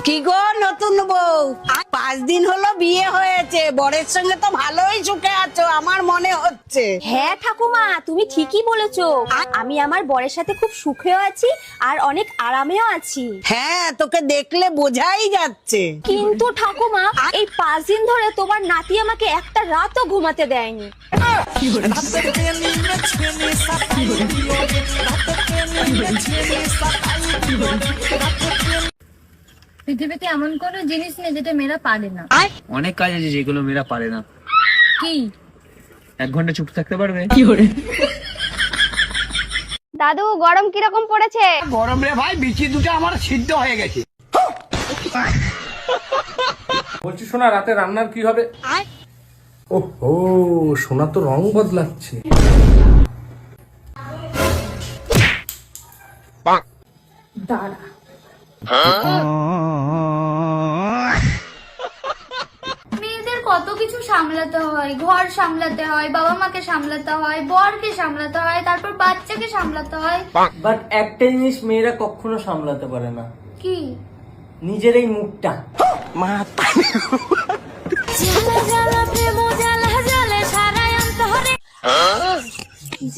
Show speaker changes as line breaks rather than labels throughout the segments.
কি গো নতুন বউ, 5 দিন হলো বিয়ে হয়েছে, বরের সঙ্গে তো ভালোই সুখে আছো আমার মনে হচ্ছে।
হ্যাঁ ঠাকুমা, তুমি ঠিকই বলেছো। আমি আমার বরের সাথে খুব সুখেও আছি আর অনেক আরামেও আছি।
হ্যাঁ, তোকে দেখলে বোঝাই যাচ্ছে।
কিন্তু ঠাকুমা, এই 5 দিন ধরে তোমার নাতি আমাকে একটা রাতও ঘুমাতে দেয়নি।
পৃথিবীতে এমন কোনো জিনিস নেই যেটা মেয়েরা পারে না।
অনেক কাজ আছে যেগুলো মেয়েরা পারে না।
কি?
1 ঘন্টা চুপ থাকতে পারবে?
দাদু, গরম কিরকম পড়েছে?
গরম রে ভাই, বিচি দুটো আমার সিদ্ধ হয়ে গেছে।
বলছি শোনা, রাতে রান্নার কি হবে? ওহো, সোনা তো রং বদলাচ্ছে।
দাঁড়া। মেয়েদের কত কিছু সামলাতে হয়, ঘর সামলাতে হয়, বাবা মাকে সামলাতে হয়, বরকে সামলাতে হয়, তারপর বাচ্চাকে সামলাতে হয়।
বাট একটা জিনিস মেয়েরা কখনো সামলাতে পারে না,
কি?
নিজের এই মুখটা।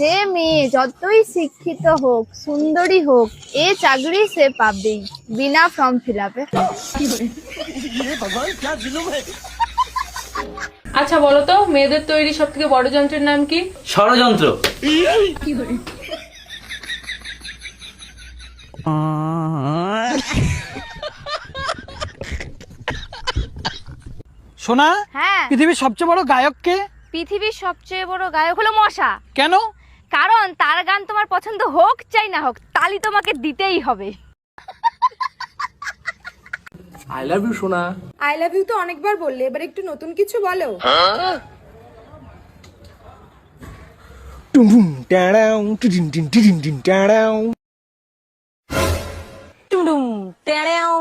যে মেয়ে যতই শিক্ষিত হোক, সুন্দরী হোক, এ চাকরি সে পাবেই বিনা ফর্ম ফিল আপে।
আচ্ছা বলো তো, মেয়েদের তৈরি সব থেকে বড় যন্ত্রের নাম কি?
ষড়যন্ত্র।
সোনা,
হ্যাঁ,
পৃথিবীর সবচেয়ে বড় গায়ক কে?
পৃথিবীর সবচেয়ে বড় গায়ক হলো মশা।
কেন?
কারণ তার গান তোমার পছন্দ হোক চাই না হোক, তালি তোমাকে দিতেই হবে।
আই লাভ ইউ সোনা।
আই লাভ ইউ তো অনেকবার বললে, এবার একটু নতুন কিছু বলো।
টুম টাড়াও টিন টিন টিন টিন টাড়াও।
টুডুম টেড়েও।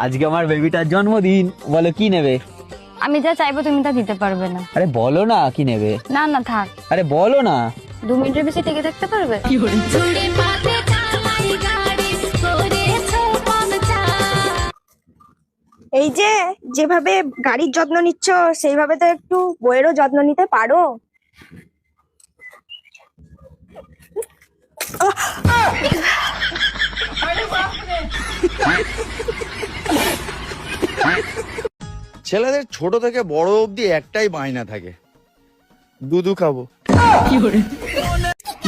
আজকে আমার বেবিটার জন্মদিন, বলো কি নেবে?
আমি যা চাইবো তুমি তা দিতে পারবে না।
আরে বলো না কি নেবে।
না না থাক,
আরে বলো না।
2 মিনিটের বেশি টিকে থাকতে পারবে?
এই যে যেভাবে গাড়ির যত্ন নিচ্ছ, সেইভাবে তো একটু বইয়েরও যত্ন নিতে পারো।
ছেলেদের ছোট থেকে বড় অবধি একটাই বায়না থাকে, দুধু খাবো।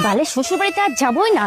বালে শ্বশুর বাড়িতে আর যাবোই না,